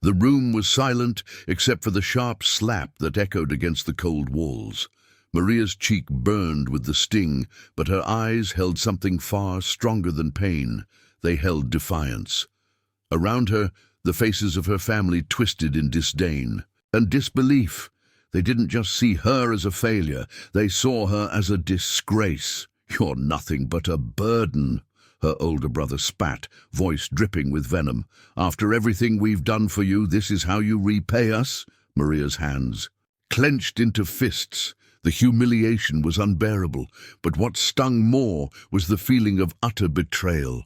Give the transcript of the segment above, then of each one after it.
The room was silent except for the sharp slap that echoed against the cold walls. Maria's cheek burned with the sting, but her eyes held something far stronger than pain. They held defiance. Around her, the faces of her family twisted in disdain and disbelief. They didn't just see her as a failure, they saw her as a disgrace. "You're nothing but a burden," her older brother spat, voice dripping with venom. "After everything we've done for you, this is how you repay us?" Maria's hands clenched into fists. The humiliation was unbearable, but what stung more was the feeling of utter betrayal.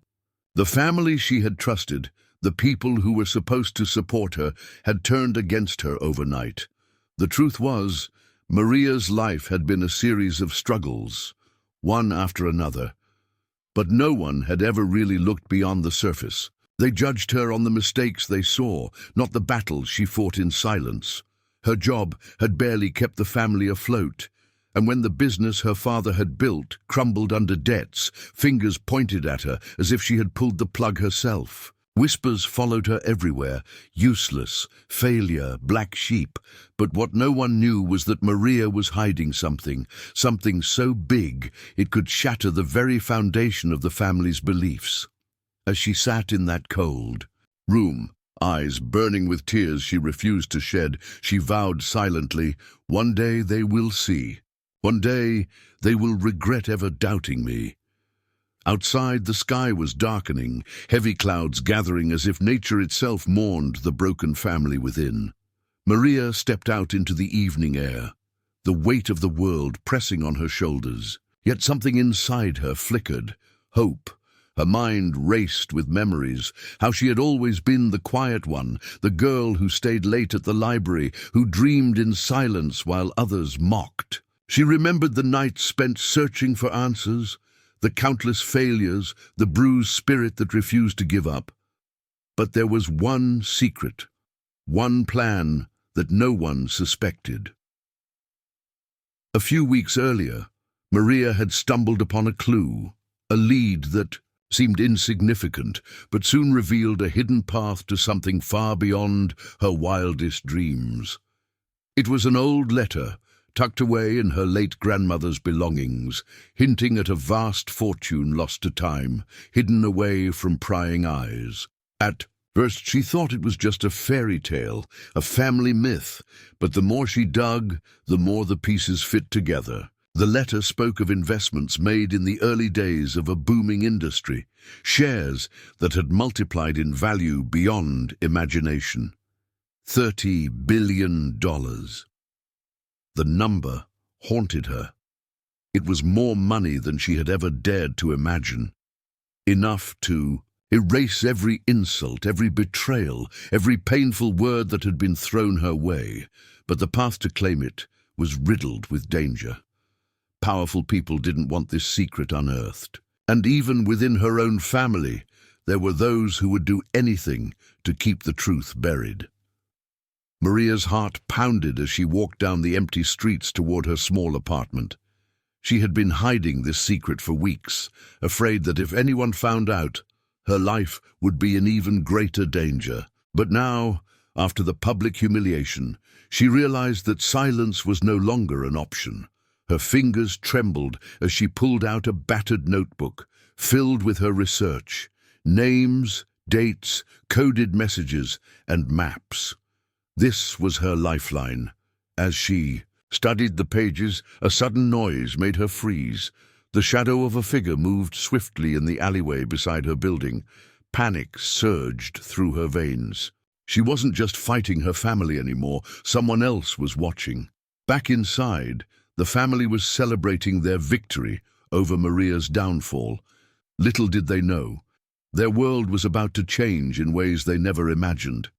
The family she had trusted, the people who were supposed to support her, had turned against her overnight. The truth was, Maria's life had been a series of struggles, one after another. But no one had ever really looked beyond the surface. They judged her on the mistakes they saw, not the battles she fought in silence. Her job had barely kept the family afloat, and when the business her father had built crumbled under debts, fingers pointed at her as if she had pulled the plug herself. Whispers followed her everywhere: useless, failure, black sheep. But what no one knew was that Maria was hiding something so big it could shatter the very foundation of the family's beliefs. As she sat in that cold room, eyes burning with tears she refused to shed, she vowed silently, "One day they will see. One day they will regret ever doubting me." Outside, the sky was darkening, heavy clouds gathering as if nature itself mourned the broken family within. Maria stepped out into the evening air, the weight of the world pressing on her shoulders. Yet something inside her flickered, hope. Her mind raced with memories, how she had always been the quiet one, the girl who stayed late at the library, who dreamed in silence while others mocked. She remembered the nights spent searching for answers, the countless failures, the bruised spirit that refused to give up. But there was one secret, one plan that no one suspected. A few weeks earlier, Maria had stumbled upon a clue, a lead that seemed insignificant, but soon revealed a hidden path to something far beyond her wildest dreams. It was an old letter, tucked away in her late grandmother's belongings, hinting at a vast fortune lost to time, hidden away from prying eyes. At first she thought it was just a fairy tale, a family myth, but the more she dug, the more the pieces fit together. The letter spoke of investments made in the early days of a booming industry, shares that had multiplied in value beyond imagination. $30 billion. The number haunted her. It was more money than she had ever dared to imagine. Enough to erase every insult, every betrayal, every painful word that had been thrown her way. But the path to claim it was riddled with danger. Powerful people didn't want this secret unearthed. And even within her own family, there were those who would do anything to keep the truth buried. Maria's heart pounded as she walked down the empty streets toward her small apartment. She had been hiding this secret for weeks, afraid that if anyone found out, her life would be in even greater danger. But now, after the public humiliation, she realized that silence was no longer an option. Her fingers trembled as she pulled out a battered notebook, filled with her research, names, dates, coded messages, and maps. This was her lifeline. As she studied the pages, a sudden noise made her freeze. The shadow of a figure moved swiftly in the alleyway beside her building. Panic surged through her veins. She wasn't just fighting her family anymore, someone else was watching. Back inside, the family was celebrating their victory over Maria's downfall. Little did they know, their world was about to change in ways they never imagined.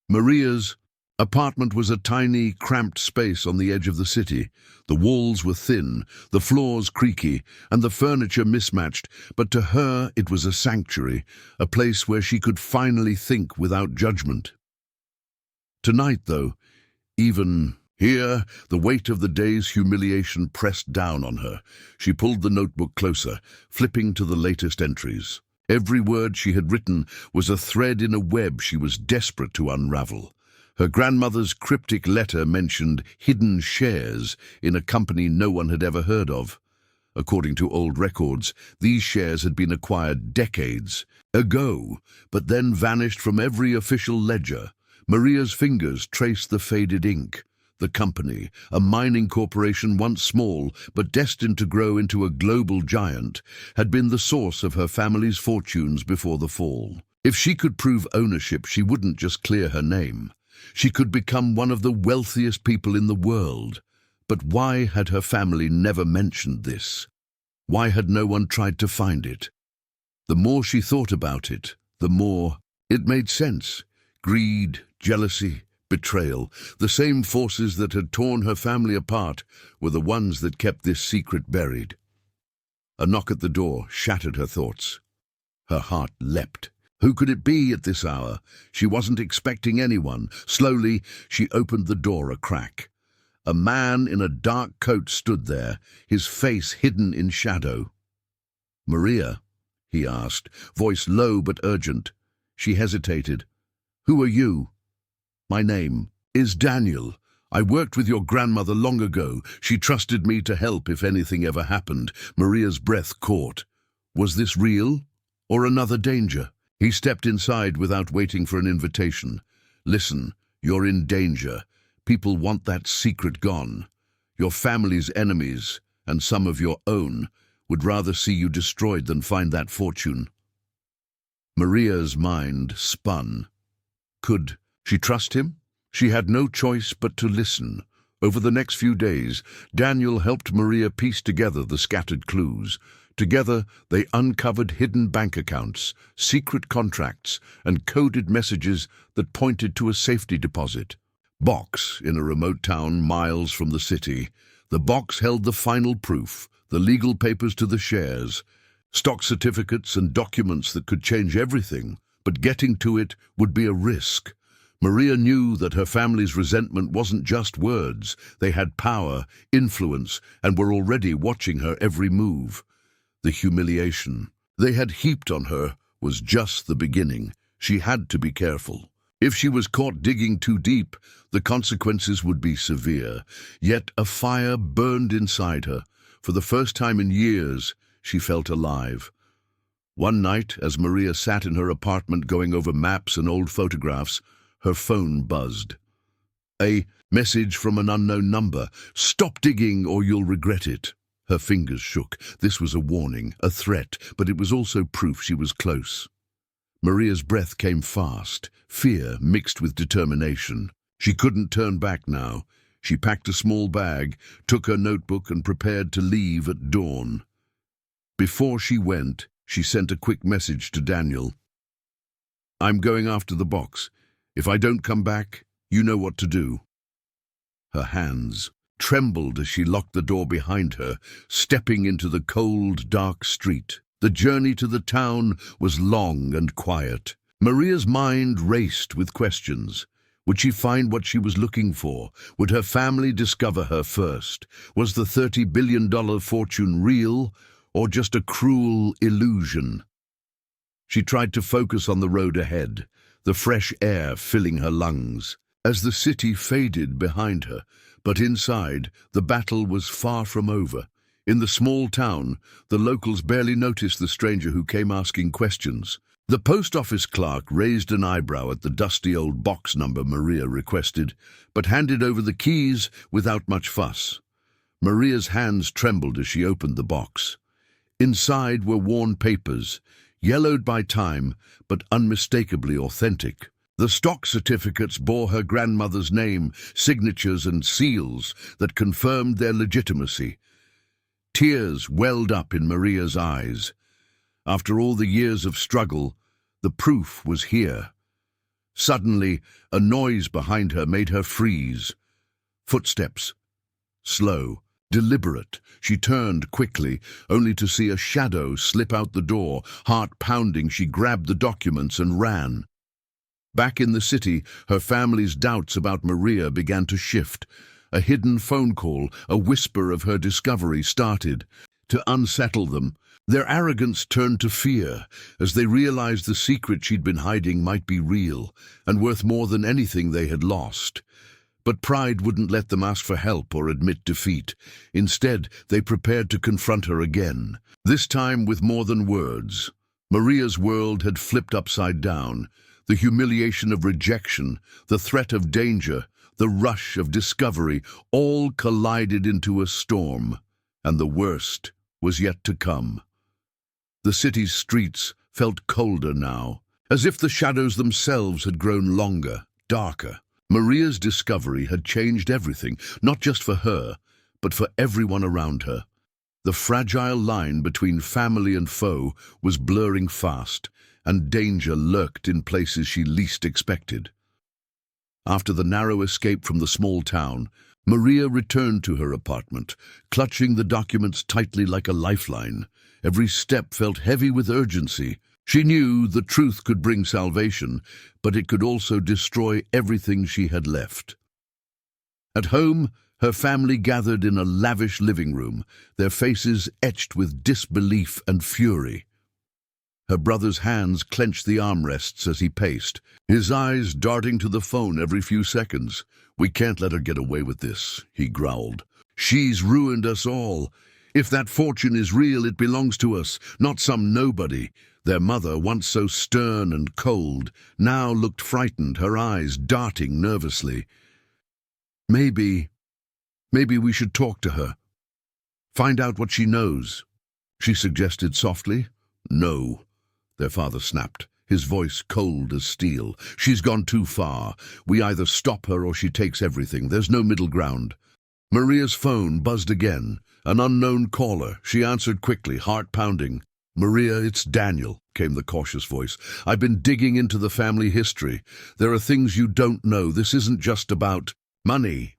Maria's apartment was a tiny, cramped space on the edge of the city. The walls were thin, the floors creaky, and the furniture mismatched, but to her it was a sanctuary, a place where she could finally think without judgment. Tonight, though, even here, the weight of the day's humiliation pressed down on her. She pulled the notebook closer, flipping to the latest entries. Every word she had written was a thread in a web she was desperate to unravel. Her grandmother's cryptic letter mentioned hidden shares in a company no one had ever heard of. According to old records, these shares had been acquired decades ago, but then vanished from every official ledger. Maria's fingers traced the faded ink. The company, a mining corporation once small but destined to grow into a global giant, had been the source of her family's fortunes before the fall. If she could prove ownership, she wouldn't just clear her name. She could become one of the wealthiest people in the world. But why had her family never mentioned this? Why had no one tried to find it? The more she thought about it, the more it made sense. Greed, jealousy, betrayal, the same forces that had torn her family apart, were the ones that kept this secret buried. A knock at the door shattered her thoughts. Her heart leapt. Who could it be at this hour? She wasn't expecting anyone. Slowly, she opened the door a crack. A man in a dark coat stood there, his face hidden in shadow. "Maria?" he asked, voice low but urgent. She hesitated. "Who are you?" "My name is Daniel. I worked with your grandmother long ago. She trusted me to help if anything ever happened." Maria's breath caught. Was this real or another danger? He stepped inside without waiting for an invitation. "Listen, you're in danger. People want that secret gone. Your family's enemies, and some of your own, would rather see you destroyed than find that fortune." Maria's mind spun. Could she trust him? She had no choice but to listen. Over the next few days, Daniel helped Maria piece together the scattered clues. Together, they uncovered hidden bank accounts, secret contracts, and coded messages that pointed to a safety deposit box in a remote town miles from the city. The box held the final proof, the legal papers to the shares, stock certificates and documents that could change everything, but getting to it would be a risk. Maria knew that her family's resentment wasn't just words. They had power, influence, and were already watching her every move. The humiliation they had heaped on her was just the beginning. She had to be careful. If she was caught digging too deep, the consequences would be severe. Yet a fire burned inside her. For the first time in years, she felt alive. One night, as Maria sat in her apartment going over maps and old photographs, her phone buzzed. A message from an unknown number. "Stop digging or you'll regret it." Her fingers shook. This was a warning, a threat, but it was also proof she was close. Maria's breath came fast, fear mixed with determination. She couldn't turn back now. She packed a small bag, took her notebook and prepared to leave at dawn. Before she went, she sent a quick message to Daniel. "I'm going after the box. If I don't come back, you know what to do." Her hands trembled as she locked the door behind her, stepping into the cold, dark street. The journey to the town was long and quiet. Maria's mind raced with questions. Would she find what she was looking for? Would her family discover her first? Was the $30 billion fortune real, or just a cruel illusion? She tried to focus on the road ahead, the fresh air filling her lungs, as the city faded behind her. But inside, the battle was far from over. In the small town, the locals barely noticed the stranger who came asking questions. The post office clerk raised an eyebrow at the dusty old box number Maria requested, but handed over the keys without much fuss. Maria's hands trembled as she opened the box. Inside were worn papers, yellowed by time, but unmistakably authentic. The stock certificates bore her grandmother's name, signatures and seals that confirmed their legitimacy. Tears welled up in Maria's eyes. After all the years of struggle, the proof was here. Suddenly, a noise behind her made her freeze. Footsteps. Slow, deliberate. She turned quickly, only to see a shadow slip out the door. Heart pounding, she grabbed the documents and ran. Back in the city, her family's doubts about Maria began to shift. A hidden phone call, a whisper of her discovery started to unsettle them. Their arrogance turned to fear as they realized the secret she'd been hiding might be real and worth more than anything they had lost. But pride wouldn't let them ask for help or admit defeat. Instead, they prepared to confront her again, this time with more than words. Maria's world had flipped upside down. The humiliation of rejection, the threat of danger, the rush of discovery, all collided into a storm, and the worst was yet to come. The city's streets felt colder now, as if the shadows themselves had grown longer, darker. Maria's discovery had changed everything, not just for her, but for everyone around her. The fragile line between family and foe was blurring fast, and danger lurked in places she least expected. After the narrow escape from the small town, Maria returned to her apartment, clutching the documents tightly like a lifeline. Every step felt heavy with urgency. She knew the truth could bring salvation, but it could also destroy everything she had left. At home, her family gathered in a lavish living room, their faces etched with disbelief and fury. Her brother's hands clenched the armrests as he paced, his eyes darting to the phone every few seconds. "We can't let her get away with this," he growled. "She's ruined us all. If that fortune is real, it belongs to us, not some nobody." Their mother, once so stern and cold, now looked frightened, her eyes darting nervously. Maybe we should talk to her. Find out what she knows," she suggested softly. "No," their father snapped, his voice cold as steel. "She's gone too far. We either stop her or she takes everything. There's no middle ground." Maria's phone buzzed again. An unknown caller. She answered quickly, heart pounding. "Maria, it's Daniel," came the cautious voice. "I've been digging into the family history. There are things you don't know. This isn't just about money."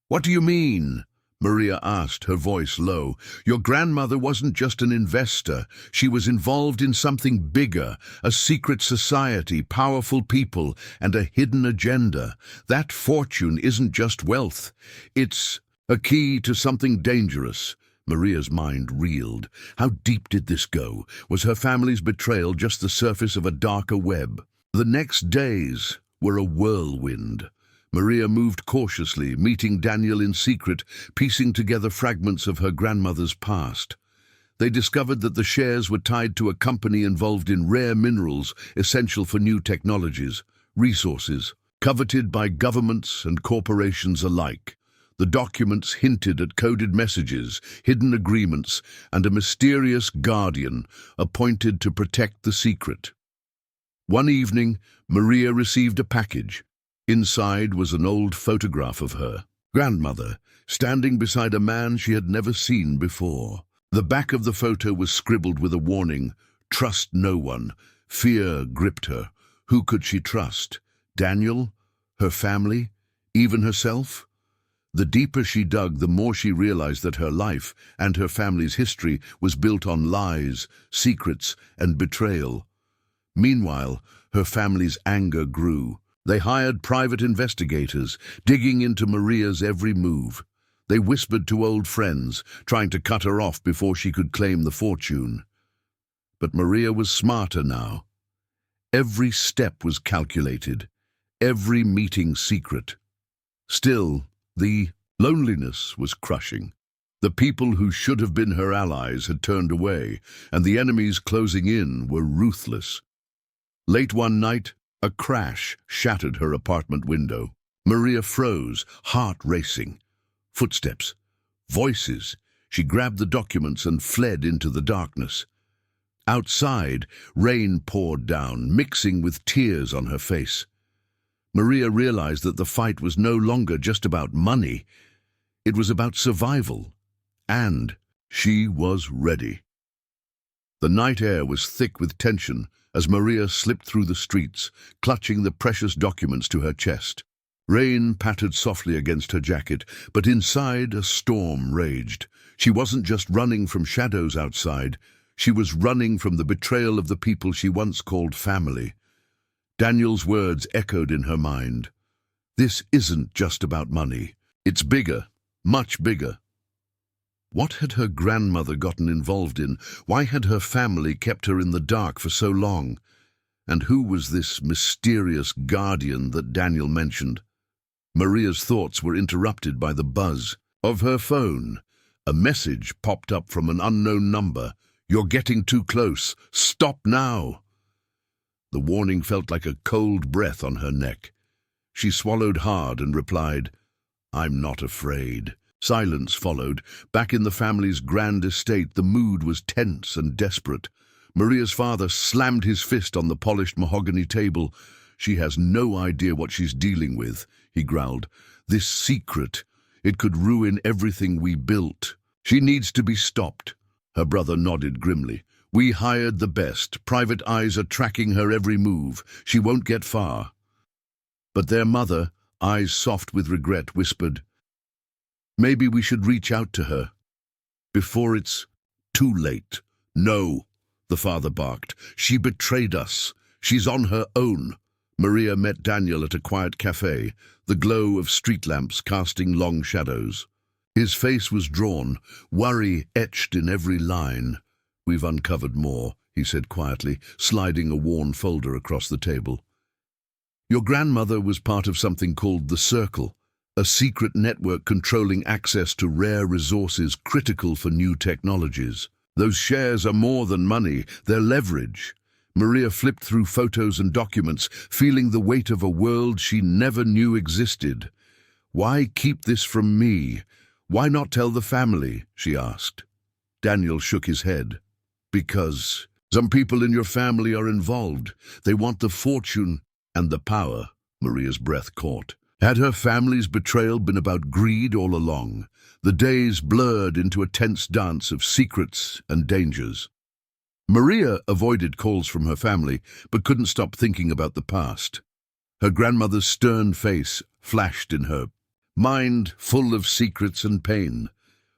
"What do you mean?" Maria asked, her voice low. "Your grandmother wasn't just an investor. She was involved in something bigger, a secret society, powerful people, and a hidden agenda. That fortune isn't just wealth. It's a key to something dangerous." Maria's mind reeled. How deep did this go? Was her family's betrayal just the surface of a darker web? The next days were a whirlwind. Maria moved cautiously, meeting Daniel in secret, piecing together fragments of her grandmother's past. They discovered that the shares were tied to a company involved in rare minerals essential for new technologies, resources, coveted by governments and corporations alike. The documents hinted at coded messages, hidden agreements, and a mysterious guardian appointed to protect the secret. One evening, Maria received a package. Inside was an old photograph of her grandmother, standing beside a man she had never seen before. The back of the photo was scribbled with a warning, "Trust no one." Fear gripped her. Who could she trust? Daniel? Her family? Even herself? The deeper she dug, the more she realized that her life and her family's history was built on lies, secrets, and betrayal. Meanwhile, her family's anger grew. They hired private investigators, digging into Maria's every move. They whispered to old friends, trying to cut her off before she could claim the fortune. But Maria was smarter now. Every step was calculated, every meeting secret. Still, the loneliness was crushing. The people who should have been her allies had turned away, and the enemies closing in were ruthless. Late one night, a crash shattered her apartment window. Maria froze, heart racing. Footsteps, voices. She grabbed the documents and fled into the darkness. Outside, rain poured down, mixing with tears on her face. Maria realized that the fight was no longer just about money. It was about survival. And she was ready. The night air was thick with tension as Maria slipped through the streets, clutching the precious documents to her chest. Rain pattered softly against her jacket, but inside a storm raged. She wasn't just running from shadows outside. She was running from the betrayal of the people she once called family. Daniel's words echoed in her mind. This isn't just about money. It's bigger, much bigger. What had her grandmother gotten involved in? Why had her family kept her in the dark for so long? And who was this mysterious guardian that Daniel mentioned? Maria's thoughts were interrupted by the buzz of her phone. A message popped up from an unknown number. "You're getting too close. Stop now." The warning felt like a cold breath on her neck. She swallowed hard and replied, "I'm not afraid." Silence followed. Back in the family's grand estate, the mood was tense and desperate. Maria's father slammed his fist on the polished mahogany table. "She has no idea what she's dealing with," he growled. "This secret, it could ruin everything we built. She needs to be stopped." Her brother nodded grimly. "We hired the best. Private eyes are tracking her every move. She won't get far." But their mother, eyes soft with regret, whispered, "Maybe we should reach out to her before it's too late." "No," the father barked. "She betrayed us. She's on her own." Maria met Daniel at a quiet cafe, the glow of street lamps casting long shadows. His face was drawn, worry etched in every line. "We've uncovered more," he said quietly, sliding a worn folder across the table. "Your grandmother was part of something called the Circle, a secret network controlling access to rare resources critical for new technologies. Those shares are more than money, they're leverage." Maria flipped through photos and documents, feeling the weight of a world she never knew existed. "Why keep this from me? Why not tell the family?" she asked. Daniel shook his head. "Because some people in your family are involved. They want the fortune and the power." Maria's breath caught. Had her family's betrayal been about greed all along? The days blurred into a tense dance of secrets and dangers. Maria avoided calls from her family, but couldn't stop thinking about the past. Her grandmother's stern face flashed in her mind, full of secrets and pain.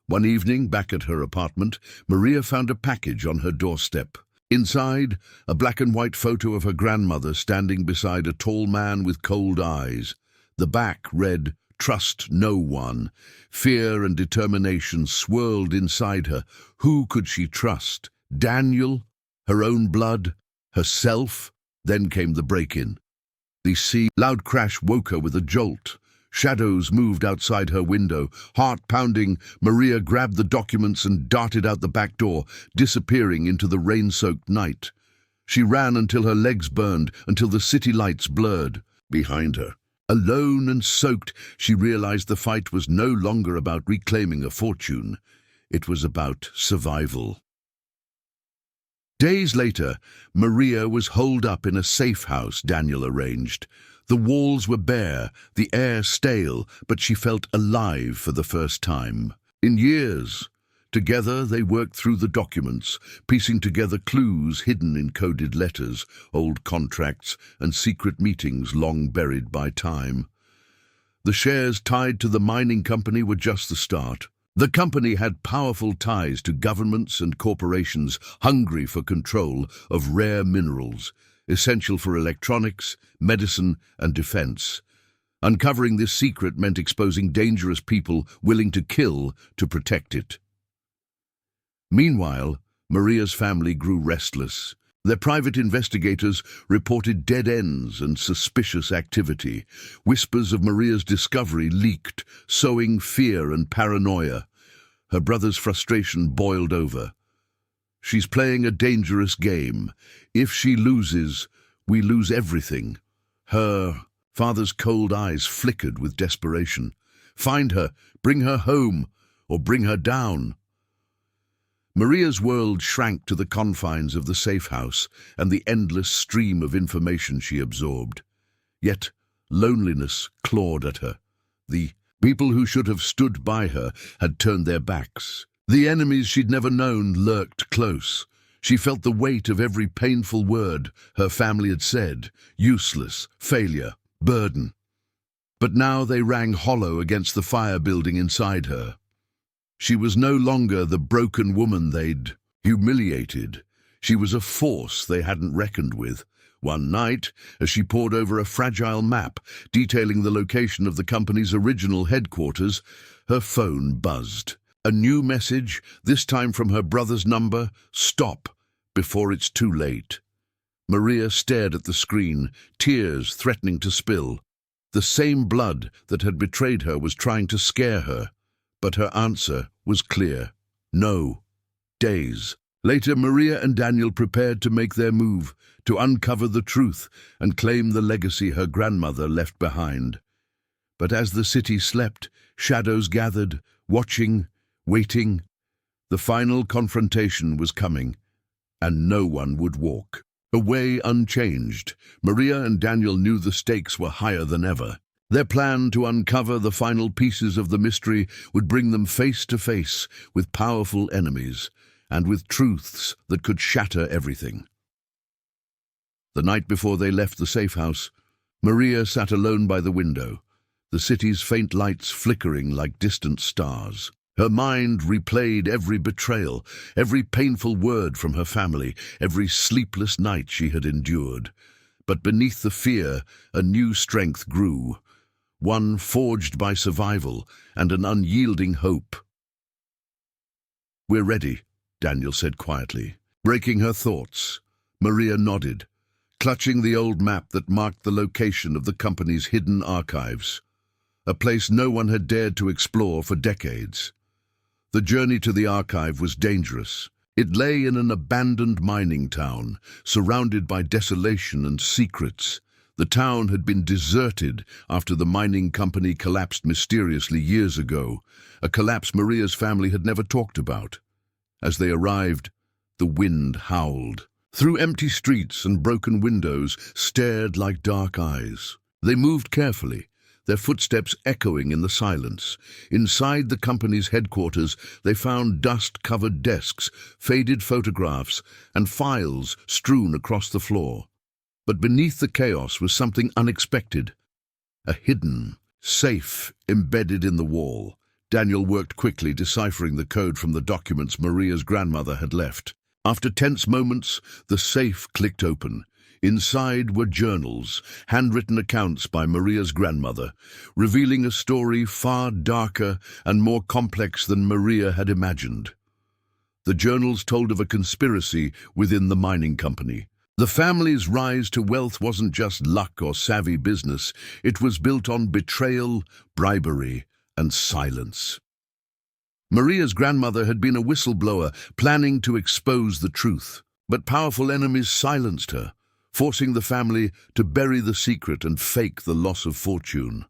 One evening, back at her apartment, Maria found a package on her doorstep. Inside, a black and white photo of her grandmother standing beside a tall man with cold eyes. The back read, "Trust no one." Fear and determination swirled inside her. Who could she trust? Daniel? Her own blood? Herself? Then came the break-in. The loud crash woke her with a jolt. Shadows moved outside her window. Heart pounding, Maria grabbed the documents and darted out the back door, disappearing into the rain-soaked night. She ran until her legs burned, until the city lights blurred behind her. Alone and soaked, she realized the fight was no longer about reclaiming a fortune. It was about survival. Days later, Maria was holed up in a safe house Daniel arranged. The walls were bare, the air stale, but she felt alive for the first time in years. Together they worked through the documents, piecing together clues hidden in coded letters, old contracts, and secret meetings long buried by time. The shares tied to the mining company were just the start. The company had powerful ties to governments and corporations hungry for control of rare minerals, essential for electronics, medicine, and defense. Uncovering this secret meant exposing dangerous people willing to kill to protect it. Meanwhile, Maria's family grew restless. Their private investigators reported dead ends and suspicious activity. Whispers of Maria's discovery leaked, sowing fear and paranoia. Her brother's frustration boiled over. "She's playing a dangerous game. If she loses, we lose everything." Her father's cold eyes flickered with desperation. "Find her, bring her home, or bring her down." Maria's world shrank to the confines of the safe house and the endless stream of information she absorbed. Yet loneliness clawed at her. The people who should have stood by her had turned their backs. The enemies she'd never known lurked close. She felt the weight of every painful word her family had said: useless, failure, burden. But now they rang hollow against the fire building inside her. She was no longer the broken woman they'd humiliated. She was a force they hadn't reckoned with. One night, as she pored over a fragile map detailing the location of the company's original headquarters, her phone buzzed. A new message, this time from her brother's number: "Stop, before it's too late." Maria stared at the screen, tears threatening to spill. The same blood that had betrayed her was trying to scare her, but her answer was clear: no. Days later, Maria and Daniel prepared to make their move, to uncover the truth and claim the legacy her grandmother left behind. But as the city slept, shadows gathered, watching, waiting. The final confrontation was coming, and no one would walk away unchanged. Maria and Daniel knew the stakes were higher than ever. Their plan to uncover the final pieces of the mystery would bring them face to face with powerful enemies and with truths that could shatter everything. The night before they left the safe house, Maria sat alone by the window, the city's faint lights flickering like distant stars. Her mind replayed every betrayal, every painful word from her family, every sleepless night she had endured. But beneath the fear, a new strength grew, one forged by survival and an unyielding hope. "We're ready," Daniel said quietly. Breaking her thoughts, Maria nodded, clutching the old map that marked the location of the company's hidden archives, a place no one had dared to explore for decades. The journey to the archive was dangerous. It lay in an abandoned mining town, surrounded by desolation and secrets. The town had been deserted after the mining company collapsed mysteriously years ago, a collapse Maria's family had never talked about. As they arrived, the wind howled. Through empty streets and broken windows stared like dark eyes. They moved carefully, their footsteps echoing in the silence. Inside the company's headquarters, they found dust-covered desks, faded photographs, and files strewn across the floor. But beneath the chaos was something unexpected, a hidden safe embedded in the wall. Daniel worked quickly, deciphering the code from the documents Maria's grandmother had left. After tense moments, the safe clicked open. Inside were journals, handwritten accounts by Maria's grandmother, revealing a story far darker and more complex than Maria had imagined. The journals told of a conspiracy within the mining company. The family's rise to wealth wasn't just luck or savvy business. It was built on betrayal, bribery, and silence. Maria's grandmother had been a whistleblower, planning to expose the truth. But powerful enemies silenced her, forcing the family to bury the secret and fake the loss of fortune.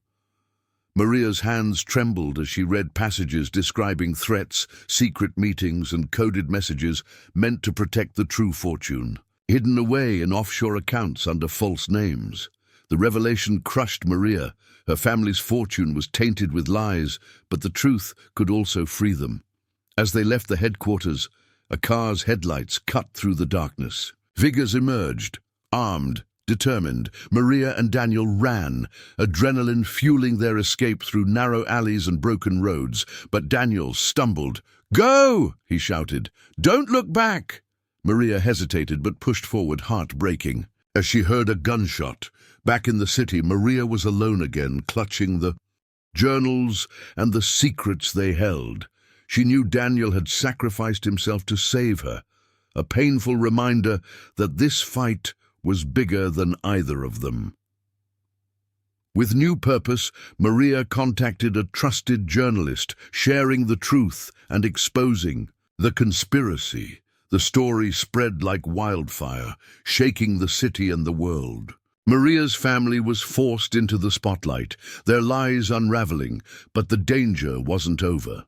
Maria's hands trembled as she read passages describing threats, secret meetings, and coded messages meant to protect the true fortune, hidden away in offshore accounts under false names. The revelation crushed Maria. Her family's fortune was tainted with lies, but the truth could also free them. As they left the headquarters, a car's headlights cut through the darkness. Figures emerged, armed, determined. Maria and Daniel ran, adrenaline fueling their escape through narrow alleys and broken roads. But Daniel stumbled. "Go!" he shouted. "Don't look back!" Maria hesitated but pushed forward, heart breaking. As she heard a gunshot, back in the city, Maria was alone again, clutching the journals and the secrets they held. She knew Daniel had sacrificed himself to save her, a painful reminder that this fight was bigger than either of them. With new purpose, Maria contacted a trusted journalist, sharing the truth and exposing the conspiracy. The story spread like wildfire, shaking the city and the world. Maria's family was forced into the spotlight, their lies unraveling, but the danger wasn't over.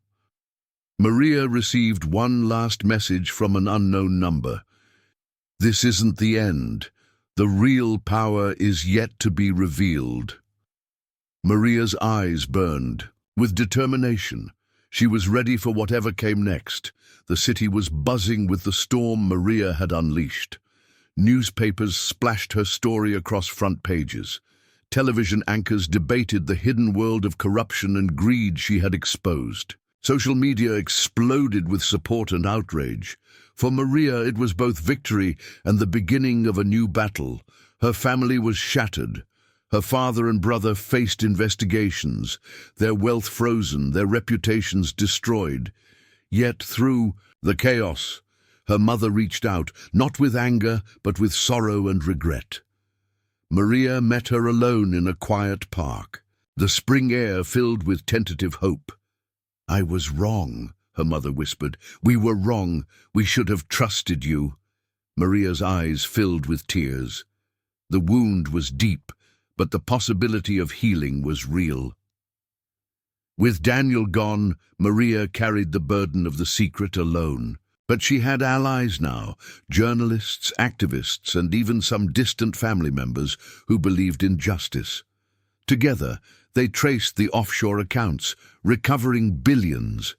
Maria received one last message from an unknown number. "This isn't the end. The real power is yet to be revealed." Maria's eyes burned. With determination, she was ready for whatever came next. The city was buzzing with the storm Maria had unleashed. Newspapers splashed her story across front pages. Television anchors debated the hidden world of corruption and greed she had exposed. Social media exploded with support and outrage. For Maria, it was both victory and the beginning of a new battle. Her family was shattered, Her father and brother faced investigations, their wealth frozen, their reputations destroyed. Yet through the chaos, her mother reached out, not with anger, but with sorrow and regret. Maria met her alone in a quiet park, the spring air filled with tentative hope. "I was wrong," her mother whispered. "We were wrong. We should have trusted you." Maria's eyes filled with tears. The wound was deep, but the possibility of healing was real. With Daniel gone, Maria carried the burden of the secret alone. But she had allies now, journalists, activists, and even some distant family members who believed in justice. Together, they traced the offshore accounts, recovering billions.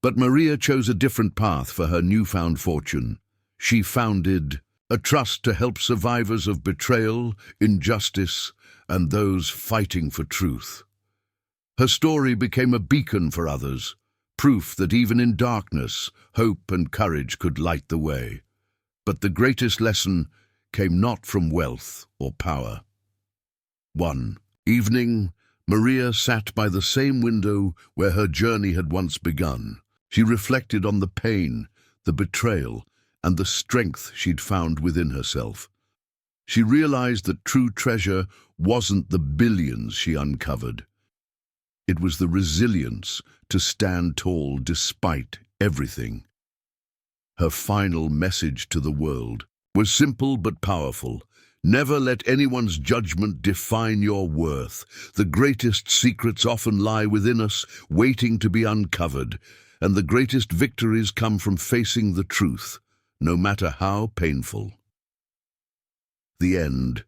But Maria chose a different path for her newfound fortune. She founded a trust to help survivors of betrayal, injustice, and those fighting for truth. Her story became a beacon for others, proof that even in darkness, hope and courage could light the way. But the greatest lesson came not from wealth or power. One evening, Maria sat by the same window where her journey had once begun. She reflected on the pain, the betrayal, and the strength she'd found within herself. She realized that true treasure wasn't the billions she uncovered. It was the resilience to stand tall despite everything. Her final message to the world was simple but powerful. Never let anyone's judgment define your worth. The greatest secrets often lie within us, waiting to be uncovered, and the greatest victories come from facing the truth, no matter how painful. The end.